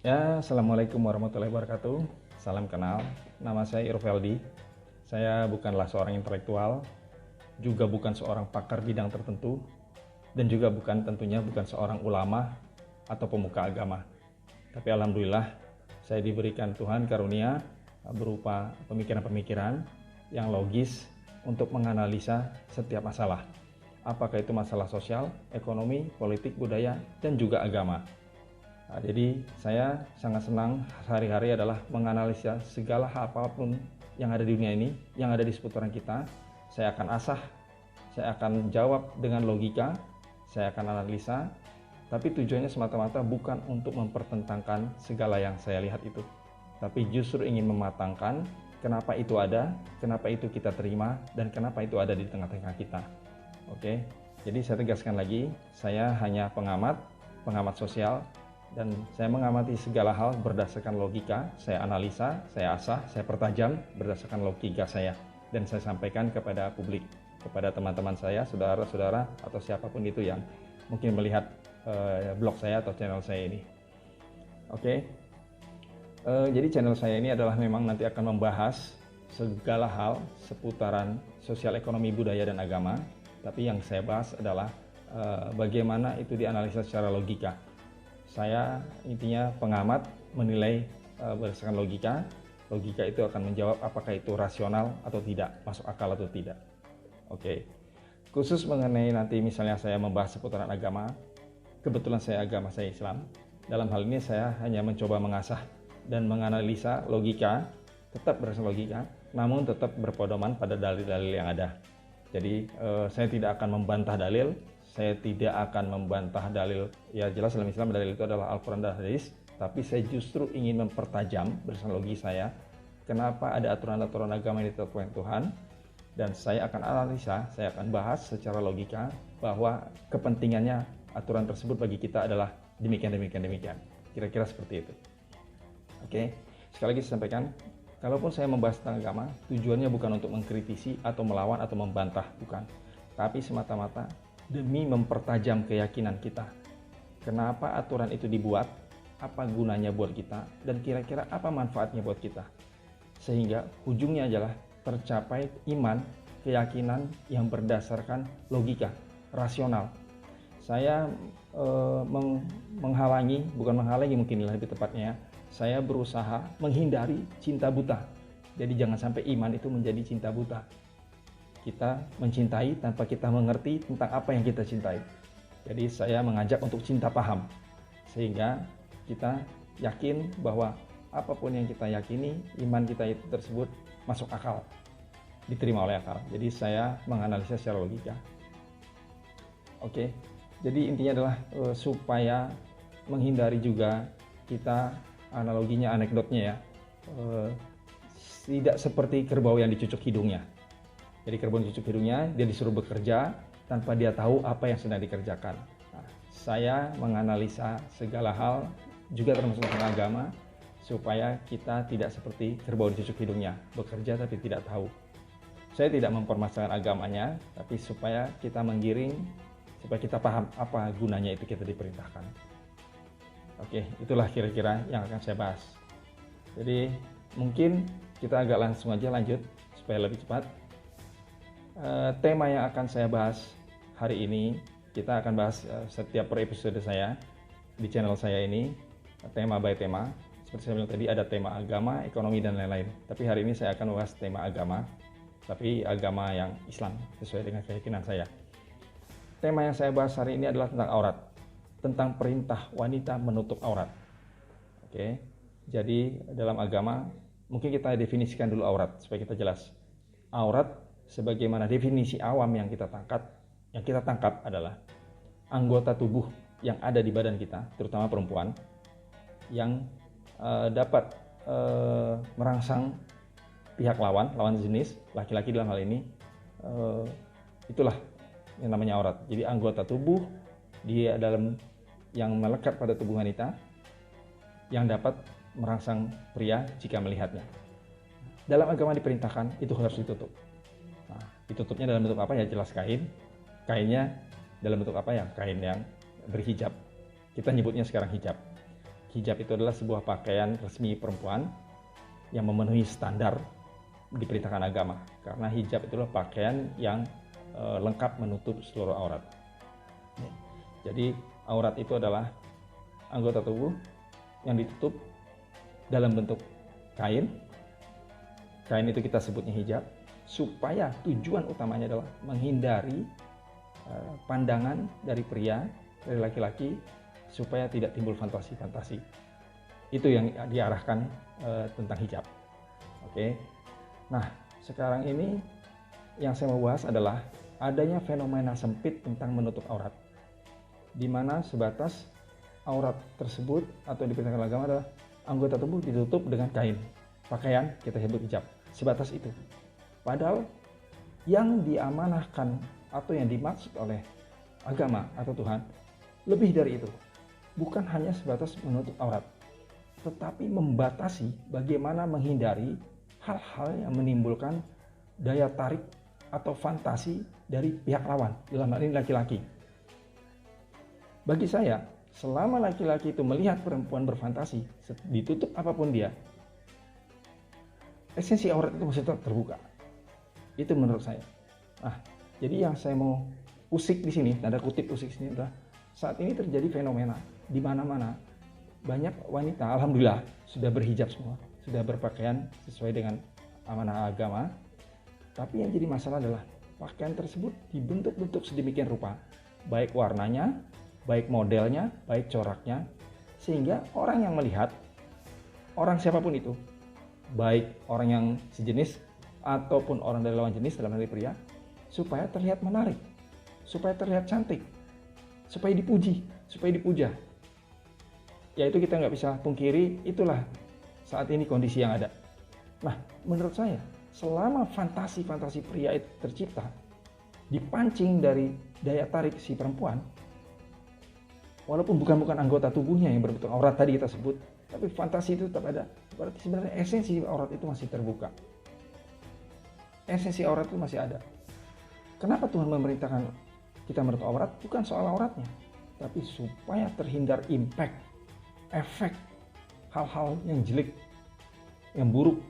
Ya, Assalamualaikum warahmatullahi wabarakatuh. Salam kenal, nama saya Irveldi. Saya bukanlah seorang intelektual, juga bukan seorang pakar bidang tertentu, dan juga tentunya bukan seorang ulama atau pemuka agama. Tapi alhamdulillah, saya diberikan Tuhan karunia berupa pemikiran-pemikiran yang logis untuk menganalisa setiap masalah. Apakah itu masalah sosial, ekonomi, politik, budaya, dan juga agama. Jadi saya sangat senang sehari-hari adalah menganalisa segala hal apapun yang ada di dunia ini, yang ada di seputaran kita. Saya akan asah, saya akan jawab dengan logika, saya akan analisa, tapi tujuannya semata-mata bukan untuk mempertentangkan segala yang saya lihat itu, tapi justru ingin mematangkan kenapa itu ada, kenapa itu kita terima, dan kenapa itu ada di tengah-tengah kita. Oke, jadi saya tegaskan lagi, saya hanya pengamat sosial, dan saya mengamati segala hal berdasarkan logika, saya analisa, saya asah, saya pertajam berdasarkan logika saya, dan saya sampaikan kepada publik, kepada teman-teman saya, saudara-saudara, atau siapapun itu yang mungkin melihat blog saya atau channel saya ini. Oke, jadi channel saya ini adalah memang nanti akan membahas segala hal seputaran sosial, ekonomi, budaya, dan agama, tapi yang saya bahas adalah bagaimana itu dianalisa secara logika. Saya intinya pengamat menilai berdasarkan logika. Logika itu akan menjawab apakah itu rasional atau tidak, masuk akal atau tidak. Oke. Khusus mengenai nanti misalnya saya membahas seputaran agama, kebetulan agama saya Islam. Dalam hal ini saya hanya mencoba mengasah dan menganalisa logika, tetap berdasarkan logika, namun tetap berpedoman pada dalil-dalil yang ada. Jadi saya tidak akan membantah dalil, saya tidak akan membantah dalil. Ya jelas dalam Islam dalil itu adalah Al-Quran dan Hadis, tapi saya justru ingin mempertajam berdasarkan logika saya, kenapa ada aturan-aturan agama yang ditetapkan Tuhan, dan saya akan analisa, saya akan bahas secara logika bahwa kepentingannya aturan tersebut bagi kita adalah demikian. Kira-kira seperti itu. Oke, sekali lagi saya sampaikan, kalaupun saya membahas tentang agama, tujuannya bukan untuk mengkritisi atau melawan atau membantah, bukan. Tapi semata-mata demi mempertajam keyakinan kita. Kenapa aturan itu dibuat, apa gunanya buat kita, dan kira-kira apa manfaatnya buat kita. Sehingga ujungnya adalah tercapai iman, keyakinan yang berdasarkan logika, rasional. Saya bukan menghalangi mungkin lebih tepatnya, saya berusaha menghindari cinta buta. Jadi jangan sampai iman itu menjadi cinta buta. Kita mencintai tanpa kita mengerti tentang apa yang kita cintai. Jadi saya mengajak untuk cinta paham, sehingga kita yakin bahwa apapun yang kita yakini, iman kita itu tersebut masuk akal, diterima oleh akal. Jadi saya menganalisa secara logika. Oke, jadi intinya adalah supaya menghindari juga kita analoginya, anekdotnya ya, tidak seperti kerbau yang dicucuk hidungnya. Jadi kerbau cucuk hidungnya, dia disuruh bekerja tanpa dia tahu apa yang sedang dikerjakan. Nah, saya menganalisa segala hal, juga termasuk tentang agama, supaya kita tidak seperti kerbau dicucuk hidungnya, bekerja tapi tidak tahu. Saya tidak mempermasalahkan agamanya, tapi supaya kita menggiring, supaya kita paham apa gunanya itu kita diperintahkan. Oke, itulah kira-kira yang akan saya bahas. Jadi mungkin kita agak langsung aja lanjut supaya lebih cepat. Tema yang akan saya bahas hari ini, kita akan bahas setiap per episode saya di channel saya ini, tema by tema. Seperti saya bilang tadi, ada tema agama, ekonomi, dan lain-lain. Tapi hari ini saya akan bahas tema agama, tapi agama yang Islam, sesuai dengan keyakinan saya. Tema yang saya bahas hari ini adalah tentang aurat, tentang perintah wanita menutup aurat. Oke, jadi dalam agama, mungkin kita definisikan dulu aurat, supaya kita jelas. Aurat sebagaimana definisi awam yang kita tangkap adalah anggota tubuh yang ada di badan kita, terutama perempuan, yang dapat merangsang pihak lawan jenis, laki-laki dalam hal ini, itulah yang namanya aurat. Jadi anggota tubuh dia dalam yang melekat pada tubuh wanita yang dapat merangsang pria jika melihatnya. Dalam agama diperintahkan itu harus ditutup. Nah, ditutupnya dalam bentuk apa ya? Jelas kain. Kainnya dalam bentuk apa ya? Kain yang berhijab. Kita nyebutnya sekarang hijab. hijab itu adalah sebuah pakaian resmi perempuan yang memenuhi standar diperintahkan agama. Karena hijab itulah pakaian yang lengkap menutup seluruh aurat. Jadi aurat itu adalah anggota tubuh yang ditutup dalam bentuk kain. Kain itu kita sebutnya hijab, supaya tujuan utamanya adalah menghindari pandangan dari pria, dari laki-laki, supaya tidak timbul fantasi-fantasi. Itu yang diarahkan tentang hijab. Oke. Nah, sekarang ini yang saya mau bahas adalah adanya fenomena sempit tentang menutup aurat, di mana sebatas aurat tersebut atau diperintahkan agama adalah anggota tubuh ditutup dengan kain, pakaian kita sebut hijab, sebatas itu. Padahal yang diamanahkan atau yang dimaksud oleh agama atau Tuhan lebih dari itu, bukan hanya sebatas menutup aurat, tetapi membatasi bagaimana menghindari hal-hal yang menimbulkan daya tarik atau fantasi dari pihak lawan, dalam hal ini laki-laki. Bagi saya, selama laki-laki itu melihat perempuan berfantasi, ditutup apapun dia, esensi aurat itu masih tetap terbuka. Itu menurut saya. Nah, jadi yang saya mau usik di sini, tanda kutip usik di sini adalah saat ini terjadi fenomena di mana-mana banyak wanita, alhamdulillah, sudah berhijab semua, sudah berpakaian sesuai dengan amanah agama. Tapi yang jadi masalah adalah pakaian tersebut dibentuk-bentuk sedemikian rupa, baik warnanya, baik modelnya, baik coraknya, sehingga orang yang melihat, orang siapapun itu, baik orang yang sejenis ataupun orang dari lawan jenis dalam hal ini pria, supaya terlihat menarik, supaya terlihat cantik, supaya dipuji, supaya dipuja. Yaitu kita nggak bisa pungkiri, itulah saat ini kondisi yang ada. Nah, menurut saya, selama fantasi-fantasi pria itu tercipta, dipancing dari daya tarik si perempuan, walaupun bukan anggota tubuhnya yang berbentuk aurat tadi kita sebut, tapi fantasi itu tetap ada. Berarti sebenarnya esensi aurat itu masih terbuka. Esensi aurat itu masih ada. Kenapa Tuhan memerintahkan kita menutup aurat? Bukan soal auratnya, tapi supaya terhindar impact, efek, hal-hal yang jelek, yang buruk,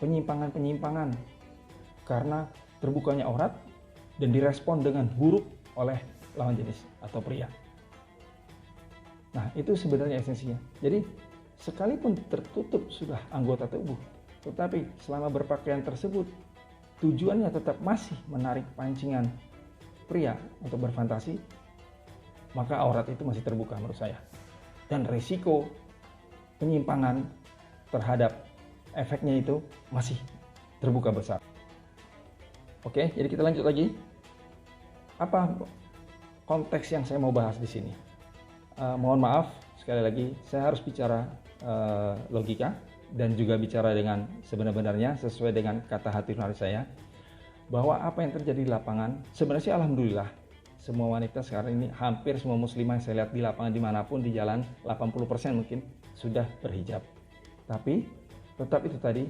penyimpangan-penyimpangan karena terbukanya aurat dan direspon dengan buruk oleh lawan jenis atau pria. Nah, itu sebenarnya esensinya. Jadi, sekalipun tertutup sudah anggota tubuh, tetapi selama berpakaian tersebut, tujuannya tetap masih menarik pancingan pria untuk berfantasi, maka aurat itu masih terbuka menurut saya. Dan risiko penyimpangan terhadap efeknya itu masih terbuka besar. Oke, jadi kita lanjut lagi. Apa konteks yang saya mau bahas di sini? Mohon maaf, sekali lagi saya harus bicara logika dan juga bicara dengan sebenar-benarnya sesuai dengan kata hati nurani saya, bahwa apa yang terjadi di lapangan sebenarnya sih alhamdulillah semua wanita sekarang ini, hampir semua muslimah yang saya lihat di lapangan dimanapun di jalan, 80% mungkin sudah berhijab. Tapi tetap itu tadi,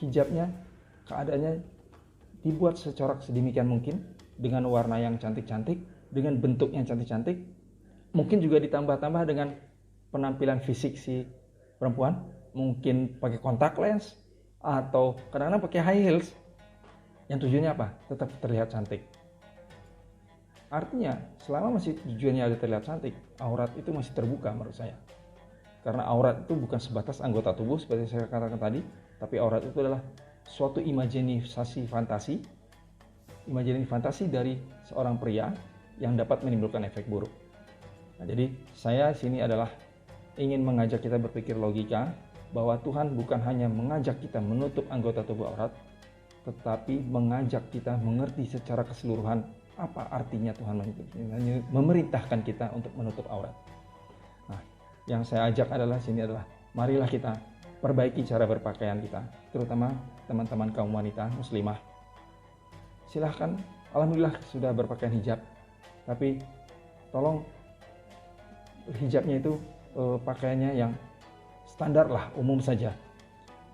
hijabnya keadaannya dibuat secorak sedemikian mungkin, dengan warna yang cantik-cantik, dengan bentuk yang cantik-cantik, mungkin juga ditambah-tambah dengan penampilan fisik si perempuan, mungkin pakai kontak lens atau kadang-kadang pakai high heels. Yang tujuannya apa? Tetap terlihat cantik. Artinya, selama masih tujuannya ada terlihat cantik, aurat itu masih terbuka menurut saya. Karena aurat itu bukan sebatas anggota tubuh seperti saya katakan tadi, tapi aurat itu adalah suatu imajinasi fantasi dari seorang pria yang dapat menimbulkan efek buruk. Nah, jadi saya sini adalah ingin mengajak kita berpikir logika bahwa Tuhan bukan hanya mengajak kita menutup anggota tubuh aurat, tetapi mengajak kita mengerti secara keseluruhan apa artinya Tuhan memerintahkan kita untuk menutup aurat. Nah, yang saya ajak adalah marilah kita perbaiki cara berpakaian kita, terutama teman-teman kaum wanita muslimah. Silahkan, alhamdulillah sudah berpakaian hijab, tapi tolong hijabnya itu pakaiannya yang standar lah, umum saja.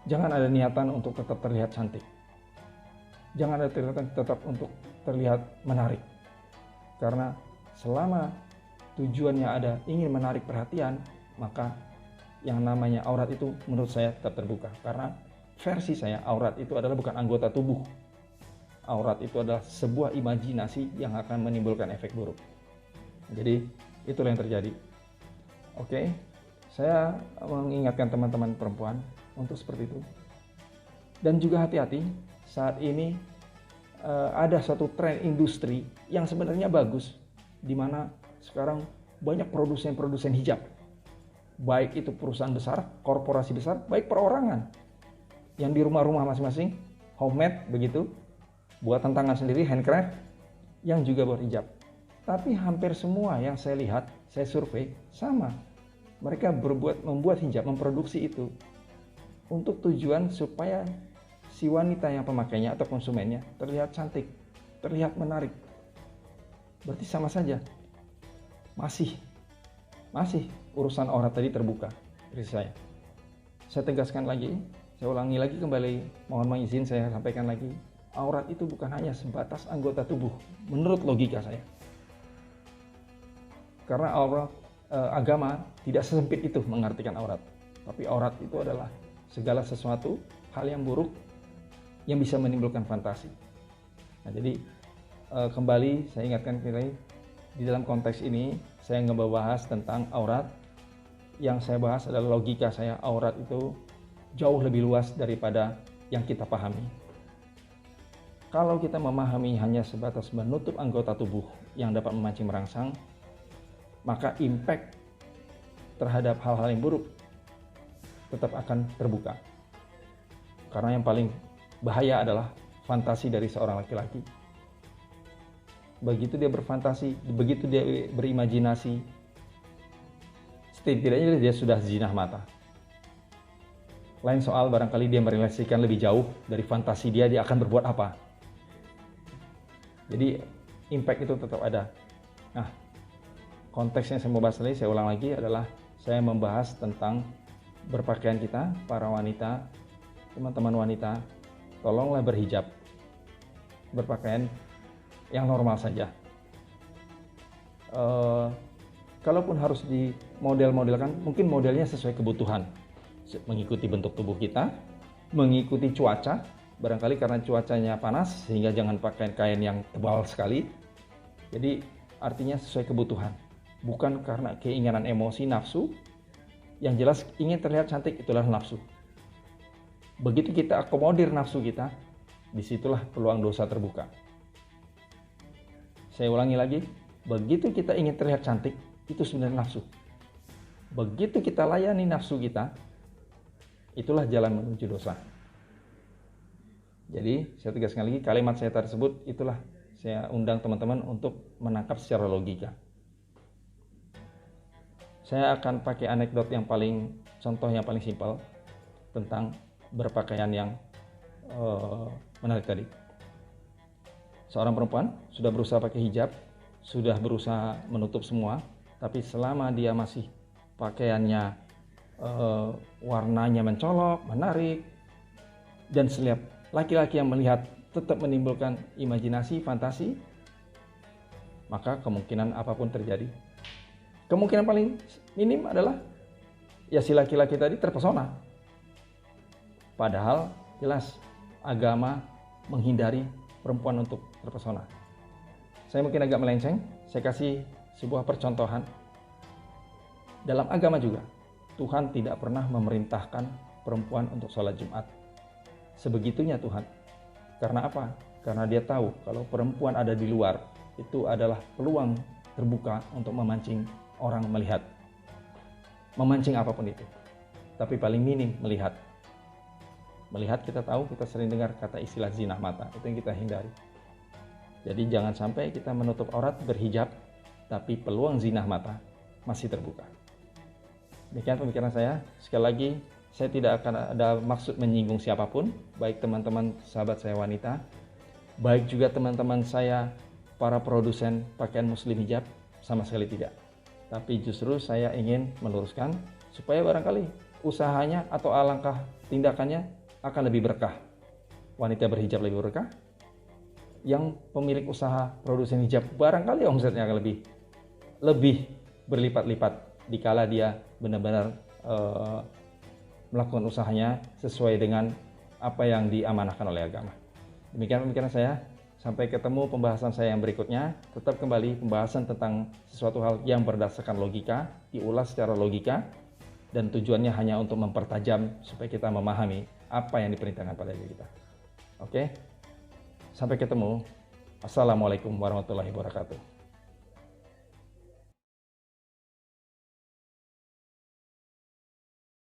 Jangan ada niatan untuk tetap terlihat cantik. Jangan ada niatan tetap untuk terlihat menarik. Karena selama tujuannya ada ingin menarik perhatian, maka yang namanya aurat itu menurut saya tetap terbuka. Karena versi saya, aurat itu adalah bukan anggota tubuh. Aurat itu adalah sebuah imajinasi yang akan menimbulkan efek buruk. Jadi itulah yang terjadi. Oke, saya mengingatkan teman-teman perempuan untuk seperti itu. Dan juga hati-hati, saat ini ada suatu tren industri yang sebenarnya bagus, di mana sekarang banyak produsen-produsen hijab. Baik itu perusahaan besar, korporasi besar, baik perorangan. Yang di rumah-rumah masing-masing, homemade begitu, buatan tangan sendiri, handcraft, yang juga berhijab. Tapi hampir semua yang saya lihat, saya survei, sama. Mereka membuat hijab, memproduksi itu untuk tujuan supaya si wanita yang pemakainya atau konsumennya terlihat cantik, terlihat menarik. Berarti sama saja. Masih urusan aurat tadi terbuka dari saya. Saya tegaskan lagi, saya ulangi lagi kembali, mohon izin saya sampaikan lagi. Aurat itu bukan hanya sebatas anggota tubuh, menurut logika saya. Karena aurat, agama tidak sesempit itu mengartikan aurat. Tapi aurat itu adalah segala sesuatu, hal yang buruk yang bisa menimbulkan fantasi. Nah, jadi kembali saya ingatkan kembali, di dalam konteks ini saya ngebahas tentang aurat. Yang saya bahas adalah logika saya, aurat itu jauh lebih luas daripada yang kita pahami. Kalau kita memahami hanya sebatas menutup anggota tubuh yang dapat memancing merangsang, maka impact terhadap hal-hal yang buruk tetap akan terbuka. Karena yang paling bahaya adalah fantasi dari seorang laki-laki. Begitu dia berfantasi, begitu dia berimajinasi, setidaknya dia sudah zinah mata. Lain soal barangkali dia merelasikan lebih jauh dari fantasi dia akan berbuat apa. Jadi impact itu tetap ada. Nah, konteks yang saya mau bahas tadi, saya ulang lagi, adalah saya membahas tentang berpakaian kita, para wanita, teman-teman wanita, tolonglah berhijab, berpakaian yang normal saja. Kalaupun harus di model-modelkan, mungkin modelnya sesuai kebutuhan, mengikuti bentuk tubuh kita, mengikuti cuaca, barangkali karena cuacanya panas sehingga jangan pakai kain yang tebal sekali. Jadi artinya sesuai kebutuhan, bukan karena keinginan emosi, nafsu. Yang jelas ingin terlihat cantik, itulah nafsu. Begitu kita akomodir nafsu kita, disitulah peluang dosa terbuka. Saya ulangi lagi, begitu kita ingin terlihat cantik, itu sebenarnya nafsu. Begitu kita layani nafsu kita, itulah jalan menuju dosa. Jadi saya tegaskan lagi, kalimat saya tersebut itulah saya undang teman-teman untuk menangkap secara logika. Saya akan pakai anekdot yang paling, contoh yang paling simpel tentang berpakaian yang menarik tadi. Seorang perempuan sudah berusaha pakai hijab, sudah berusaha menutup semua, tapi selama dia masih pakaiannya warnanya mencolok, menarik, dan setiap laki-laki yang melihat tetap menimbulkan imajinasi, fantasi, maka kemungkinan apapun terjadi. Kemungkinan paling minim adalah ya si laki-laki tadi terpesona. Padahal jelas agama menghindari perempuan untuk terpesona. Saya mungkin agak melenceng, saya kasih sebuah percontohan. Dalam agama juga, Tuhan tidak pernah memerintahkan perempuan untuk sholat Jumat. Sebegitunya Tuhan. Karena apa? Karena dia tahu kalau perempuan ada di luar, itu adalah peluang terbuka untuk memancing orang melihat. Memancing apapun itu. Tapi paling minim melihat. Melihat kita tahu, kita sering dengar kata istilah zinah mata. Itu yang kita hindari. Jadi jangan sampai kita menutup aurat berhijab, tapi peluang zinah mata masih terbuka. Demikian pemikiran saya. Sekali lagi, saya tidak akan ada maksud menyinggung siapapun, baik teman-teman sahabat saya wanita, baik juga teman-teman saya para produsen pakaian muslim hijab, sama sekali tidak. Tapi justru saya ingin meluruskan supaya barangkali usahanya atau alangkah tindakannya akan lebih berkah. Wanita berhijab lebih berkah, yang pemilik usaha produsen hijab barangkali omsetnya akan lebih berlipat-lipat dikala dia benar-benar melakukan usahanya sesuai dengan apa yang diamanahkan oleh agama. Demikian pemikiran saya. Sampai ketemu pembahasan saya yang berikutnya. Tetap kembali pembahasan tentang sesuatu hal yang berdasarkan logika, diulas secara logika, dan tujuannya hanya untuk mempertajam supaya kita memahami apa yang diperintahkan pada diri kita. Oke? Sampai ketemu. Assalamualaikum warahmatullahi wabarakatuh.